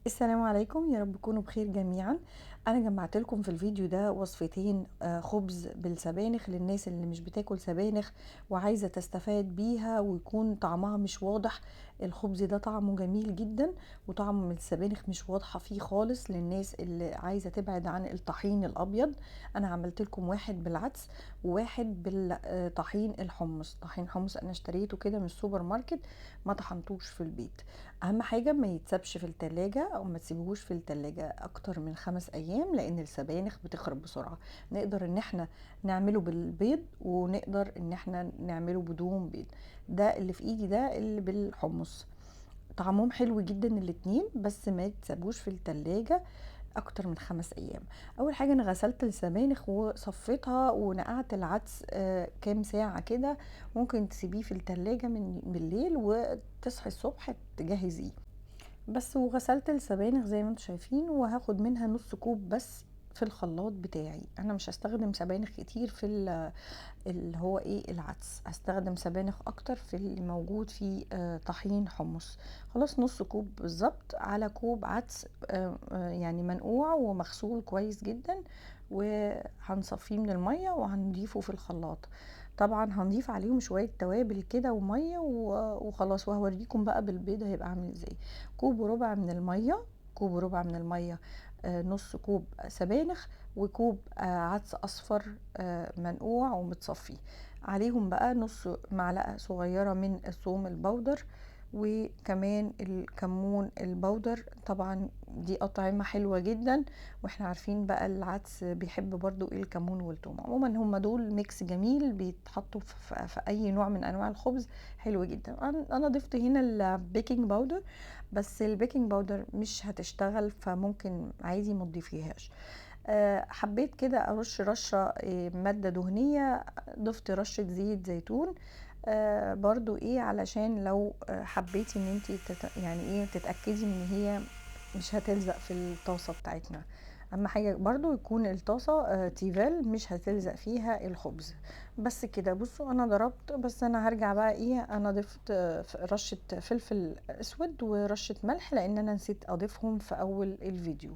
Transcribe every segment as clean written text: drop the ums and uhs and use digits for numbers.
السلام عليكم، يا رب تكونوا بخير جميعا. انا جمعت لكم في الفيديو ده وصفتين خبز بالسبانخ للناس اللي مش بتاكل سبانخ وعايزة تستفاد بيها ويكون طعمها مش واضح. الخبز ده طعمه جميل جدا وطعم السبانخ مش واضحة فيه خالص للناس اللي عايزة تبعد عن الطحين الابيض. انا عملت لكم واحد بالعدس وواحد بالطحين الحمص. طحين حمص انا اشتريته كده من السوبر ماركت، ما طحنتوش في البيت. اهم حاجة ما يتسابش في التلاجة او ما تسيبوهوش في التلاجة اكتر من 5 ايام لان السبانخ بتخرب بسرعة. نقدر ان احنا نعمله بالبيض ونقدر ان احنا نعمله بدون بيض. ده اللي في ايدي، ده اللي بالحمص. طعمهم حلو جدا الاتنين، بس ما يتسابوش في التلاجة اكتر من 5 ايام. اول حاجة انا غسلت السبانخ وصفيتها ونقعت العدس كام ساعة كده. ممكن تسيبيه في التلاجة من بالليل وتصحي الصبح تجهزيه بس. وغسلت السبانخ زي ما انتم شايفين، وهاخد منها نص كوب بس في الخلاط بتاعي. انا مش هستخدم سبانخ كتير في اللي هو ايه العدس، هستخدم سبانخ اكتر في اللي موجود في طحين حمص. خلاص نص كوب بالظبط على كوب عدس يعني منقوع ومغسول كويس جدا، وهنصفيه من المية وهنضيفه في الخلاط. طبعا هنضيف عليهم شوية توابل كده ومية وخلاص. وهوريكم بقى بالبيض هيبقى عامل ازاي. كوب وربع من المية، كوب وربع من المية، نص كوب سبانخ، وكوب عدس اصفر منقوع ومتصفي. عليهم بقى نص معلقة صغيرة من الثوم البودر، وكمان الكمون البودر. طبعا دي أطعمة حلوة جدا، واحنا عارفين بقى العدس بيحب برضو الكمون والثوم. عموما هم دول ميكس جميل بيتحطوا في اي نوع من انواع الخبز. حلو جدا. انا ضفت هنا البيكنج باودر، بس البيكنج باودر مش هتشتغل فممكن عادي ما تضيفيهاش. حبيت كده ارش رشه ماده دهنيه، ضفت رشه زيت زيتون برضو ايه علشان لو حبيتي ان انتي يعني ايه تتاكدي ان هي مش هتلزق في الطاسه بتاعتنا. اهم حاجه برضو يكون الطاسه تيفال مش هتلزق فيها الخبز. بس كده بصوا انا ضربت. بس انا هرجع بقى ايه، انا ضفت رشه فلفل اسود ورشه ملح لان انا نسيت اضيفهم في اول الفيديو.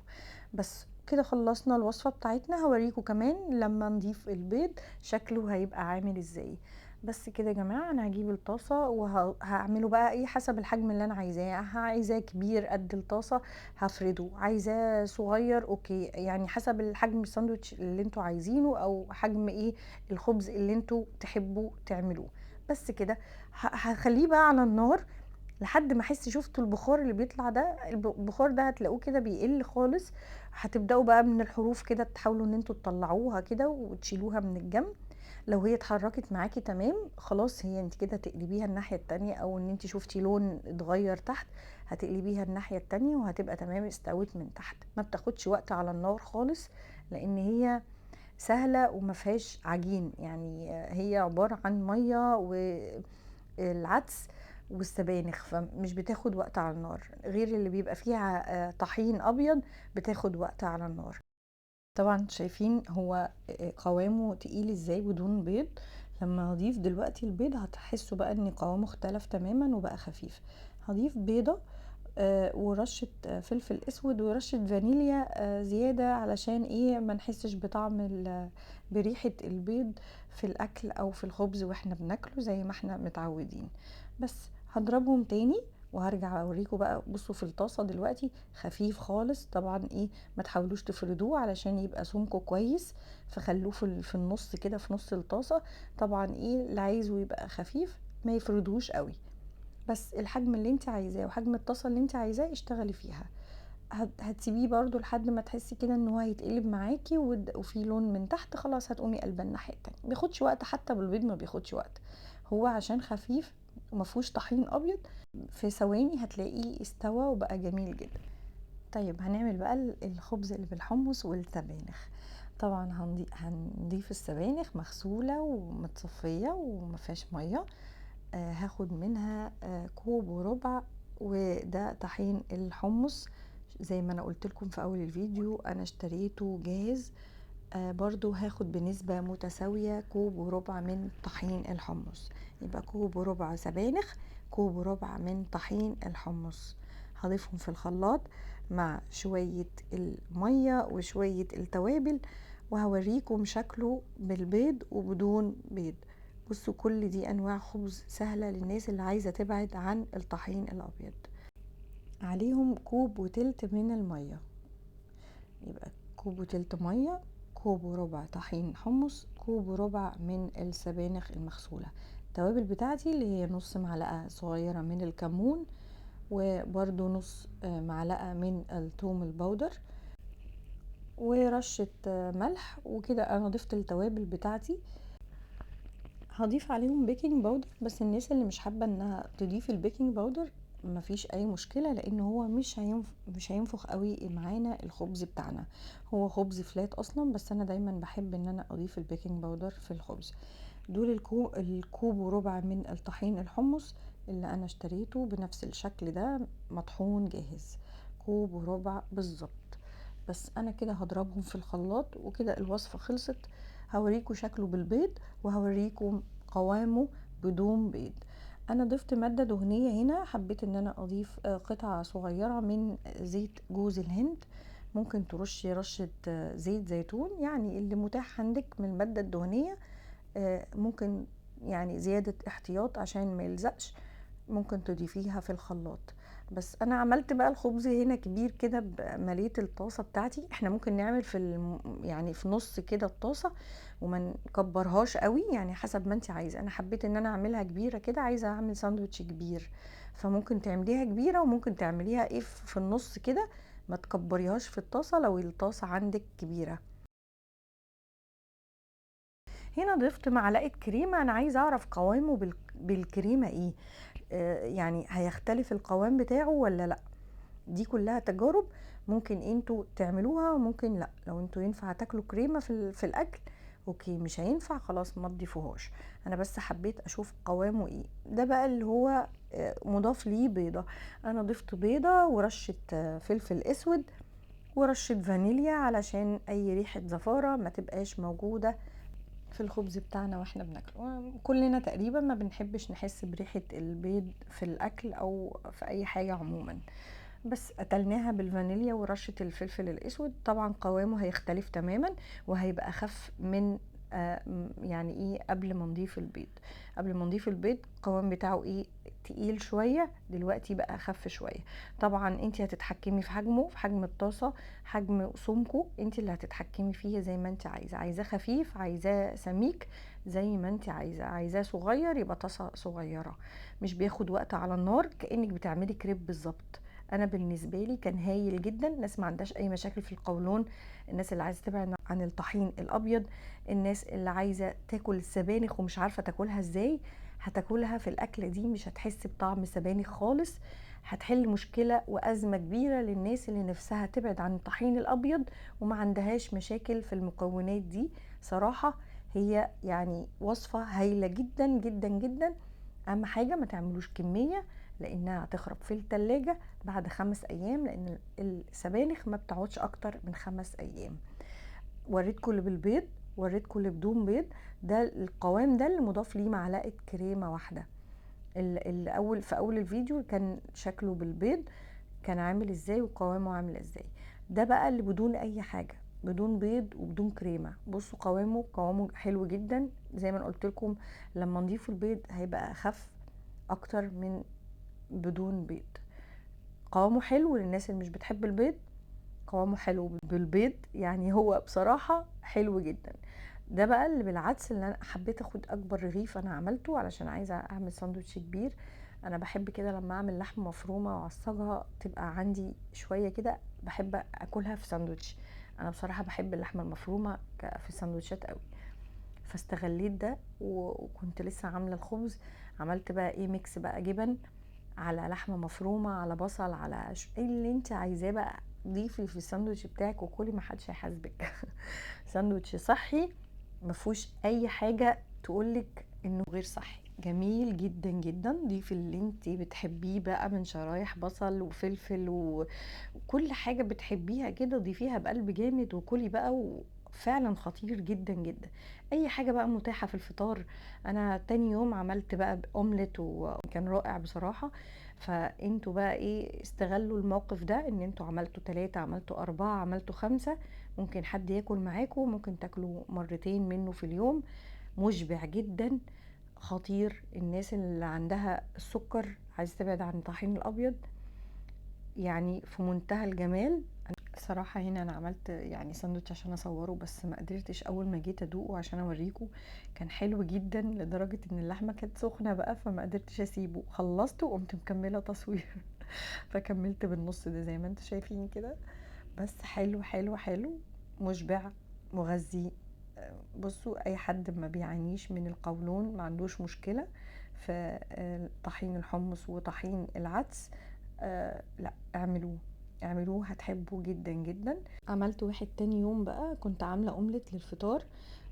بس كده خلصنا الوصفة بتاعتنا. هوريكم كمان لما نضيف البيض شكله هيبقى عامل ازاي. بس كده يا جماعة، انا هجيب الطاسة وهعمله بقى ايه حسب الحجم اللي انا عايزاه. عايزاه كبير قد الطاسة هفرده، عايزاه صغير اوكي، يعني حسب الحجم الساندوتش اللي انتوا عايزينه او حجم ايه الخبز اللي انتوا تحبوا تعملوه. بس كده هخليه بقى على النار لحد ما احس. شفتوا البخار اللي بيطلع ده؟ البخار ده هتلاقوه كده بيقل خالص. هتبداوا بقى من الحروف كده تحاولوا ان انتوا تطلعوها كده وتشيلوها من الجنب. لو هي اتحركت معاكي تمام خلاص، هي انت كده تقلبيها الناحيه التانية، او ان انت شفتي لون اتغير تحت هتقلبيها الناحيه التانية وهتبقى تمام استوت من تحت. ما بتاخدش وقت على النار خالص لان هي سهله وما فيهاش عجين. يعني هي عباره عن ميه والعدس والسبانخ، فمش بتاخد وقت على النار غير اللي بيبقى فيها طحين ابيض بتاخد وقت على النار. طبعا شايفين هو قوامه تقيل ازاي بدون بيض. لما هضيف دلوقتي البيض هتحسوا بقى ان قوامه اختلف تماما وبقى خفيف. هضيف بيضة ورشة فلفل اسود ورشة فانيليا زيادة علشان ايه ما نحسش بطعم بريحة البيض في الاكل او في الخبز واحنا بناكله زي ما احنا متعودين. بس هضربهم تاني وهرجع اوريكم بقى. بصوا في الطاسة دلوقتي خفيف خالص. طبعا ايه ما تحاولوش تفردوه علشان يبقى سمكه كويس، فخلوه في النص كده في نص الطاسة. طبعا ايه اللي عايزه يبقى خفيف ما يفردوش قوي، بس الحجم اللي انت عايزاه وحجم الطاسه اللي انت عايزاه اشتغلي فيها. هتسيبيه برضو لحد ما تحسي كده ان هو هيتقلب معاكي وفي لون من تحت. خلاص هتقومي قلبه الناحيه التانية. بياخدش وقت حتى بالبيض، ما بياخدش وقت. هو عشان خفيف ومفهوش طحين ابيض في ثواني هتلاقيه استوى وبقى جميل جدا. طيب هنعمل بقى الخبز اللي بالحمص والسبانخ. طبعا هنضيف السبانخ مغسوله ومتصفيه ومفيهاش ميه. هاخد منها كوب وربع، وده طحين الحمص زي ما انا قلت لكم في اول الفيديو انا اشتريته جاهز. برضو هاخد بنسبة متساوية كوب وربع من طحين الحمص. يبقى كوب وربع سبانخ، كوب وربع من طحين الحمص. هضيفهم في الخلاط مع شوية المية وشوية التوابل، وهوريكم شكله بالبيض وبدون بيض. بصوا كل دي انواع خبز سهلة للناس اللي عايزة تبعد عن الطحين الابيض. عليهم كوب وتلت من المية، يبقى كوب وتلت مية، كوب وربع طحين حمص، كوب وربع من السبانخ المغسولة. التوابل بتاعتي اللي هي نص معلقة صغيرة من الكمون، وبرضو نص معلقة من الثوم البودر، ورشة ملح. وكده انا ضفت التوابل بتاعتي. هضيف عليهم بيكنج باودر، بس الناس اللي مش حابة انها تضيف البيكنج باودر مفيش اي مشكلة، لان هو مش هينفخ قوي معانا الخبز بتاعنا. هو خبز فلات اصلا، بس انا دايما بحب ان انا اضيف البيكنج باودر في الخبز. دول الكوب وربع من الطحين الحمص اللي انا اشتريته بنفس الشكل ده مطحون جاهز، كوب وربع بالظبط. بس انا كده هضربهم في الخلاط، وكده الوصفة خلصت. هوريكم شكله بالبيض، وهوريكم قوامه بدون بيض. انا ضفت مادة دهنية هنا، حبيت ان انا اضيف قطعة صغيرة من زيت جوز الهند. ممكن ترشي رشة زيت زيتون، يعني اللي متاح عندك من المادة الدهنية. ممكن يعني زيادة احتياط عشان ما يلزقش، ممكن تضيفيها في الخلاط. بس انا عملت بقى الخبز هنا كبير كده، مليت الطاسه بتاعتي. احنا ممكن نعمل يعني في نص كده الطاسه، وما نكبرهاش قوي، يعني حسب ما انت عايزه. انا حبيت ان انا اعملها كبيره كده، عايزه اعمل ساندوتش كبير، فممكن تعمليها كبيره، وممكن تعمليها ايه في النص كده، ما تكبريهاش في الطاسه لو الطاسه عندك كبيره. هنا ضفت معلقه كريمه، انا عايزه اعرف قوامه بالكريمه ايه. يعني هيختلف القوام بتاعه ولا لا. دي كلها تجارب، ممكن انتوا تعملوها وممكن لا. لو انتوا ينفع تاكلوا كريمه في الاكل اوكي، مش هينفع خلاص ما تضيفوهاش. انا بس حبيت اشوف قوامه ايه. ده بقى اللي هو مضاف ليه بيضه. انا ضفت بيضه ورشه فلفل اسود ورشه فانيليا، علشان اي ريحه زفاره ما تبقاش موجوده في الخبز بتاعنا واحنا بناكله. كلنا تقريبا ما بنحبش نحس بريحة البيض في الاكل او في اي حاجة عموما. بس قتلناها بالفانيليا ورشة الفلفل الاسود. طبعا قوامه هيختلف تماما، وهيبقى اخف من يعني ايه قبل ما نضيف البيض. قبل ما نضيف البيض القوام بتاعه ايه، تقيل شوية، دلوقتي بقى اخف شوية. طبعا انت هتتحكمي في حجمه، في حجم الطاسة، حجم سمكه، انت اللي هتتحكمي فيه زي ما انت عايزة. عايزاه خفيف، عايزاه سميك، زي ما انت عايزة. عايزاه صغير يبقى طاسة صغيرة، مش بياخد وقت على النار، كأنك بتعملي كريب بالظبط. انا بالنسبه لي كان هايل جدا. الناس ما عندهاش اي مشاكل في القولون، الناس اللي عايزه تبعد عن الطحين الابيض، الناس اللي عايزه تاكل السبانخ ومش عارفه تاكلها ازاي، هتاكلها في الاكله دي، مش هتحس بطعم السبانخ خالص. هتحل مشكله وازمه كبيره للناس اللي نفسها تبعد عن الطحين الابيض وما عندهاش مشاكل في المكونات دي. صراحه هي يعني وصفه هايله جدا جدا جدا. اهم حاجه ما تعملوش كميه، لانها هتخرب في التلاجة بعد 5 ايام، لان السبانخ ما بتقعدش اكتر من 5 ايام. وريتكم اللي بالبيض، وريتكم اللي بدون بيض. ده القوام ده اللي مضاف ليه معلقه كريمه واحده. الاول في اول الفيديو كان شكله بالبيض كان عامل ازاي وقوامه عامل ازاي. ده بقى اللي بدون اي حاجه، بدون بيض وبدون كريمه. بصوا قوامه حلو جدا. زي ما قلت لكم، لما نضيف البيض هيبقى اخف اكتر من بدون بيض. قوامه حلو للناس اللي مش بتحب البيض، قوامه حلو بالبيض، يعني هو بصراحة حلو جدا. ده بقى اللي بالعدس، اللي انا حبيت اخد اكبر رغيف انا عملته علشان عايزة اعمل ساندوتش كبير. انا بحب كده لما اعمل لحمة مفرومة واعصجها تبقى عندي شوية كده، بحب اكلها في ساندوتش. انا بصراحة بحب اللحمة المفرومة في الساندوتشات قوي. فاستغليت ده، وكنت لسه عاملة الخبز. عملت بقى ايه، ميكس بقى جبن على لحمه مفرومه على بصل على ايه اللي انت عايزاه بقى، ضيفي في الساندوتش بتاعك وكلي، ما حدش هيحاسبك. ساندوتش صحي، ما فيهوش اي حاجه تقولك انه غير صحي، جميل جدا جدا. ضيفي اللي انت بتحبيه بقى من شرايح بصل وفلفل وكل حاجه بتحبيها كده، ضيفيها بقلب جامد وكلي بقى. فعلا خطير جدا جدا. اي حاجه بقى متاحه في الفطار. انا تاني يوم عملت بقى اومليت وكان رائع بصراحه. فانتوا بقى ايه، استغلوا الموقف ده، ان انتوا عملتوا 3 عملتوا 4 عملتوا 5. ممكن حد ياكل معاكم، ممكن تاكلوا مرتين منه في اليوم. مشبع جدا، خطير. الناس اللي عندها السكر عايز تبعد عن الطحين الابيض، يعني في منتهى الجمال. صراحة هنا انا عملت يعني ساندوتش عشان اصوره، بس ما قدرتش. اول ما جيت ادوقه عشان اوريكم كان حلو جدا، لدرجة ان اللحمة كانت سخنة بقى، فما قدرتش اسيبه. خلصته وقمت مكملة تصوير فكملت بالنص ده زي ما انتوا شايفين كده. بس حلو حلو حلو، مشبع، مغذي. بصوا، اي حد ما بيعانيش من القولون ما عندوش مشكلة في طحين الحمص وطحين العدس. لا، اعملوه هتحبوه جدا جدا. عملت واحد تاني يوم بقى، كنت عاملة اومليت للفطار،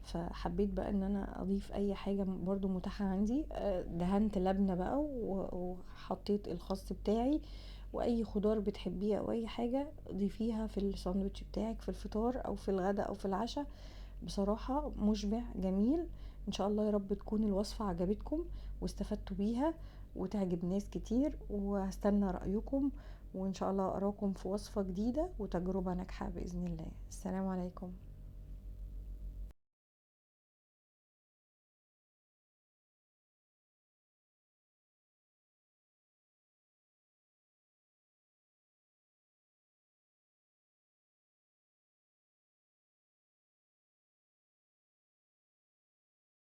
فحبيت بقى ان انا اضيف اي حاجة برضو متاحة عندي. دهنت لبنة بقى وحطيت الخس بتاعي، واي خضار بتحبيه او اي حاجة ضيفيها في الساندوتش بتاعك في الفطار او في الغداء او في العشاء. بصراحة مشبع جميل. ان شاء الله يا رب تكون الوصفة عجبتكم واستفدتوا بيها وتعجب ناس كتير، وهستنى رأيكم، وان شاء الله اراكم في وصفة جديدة وتجربة ناجحة بإذن الله. السلام عليكم.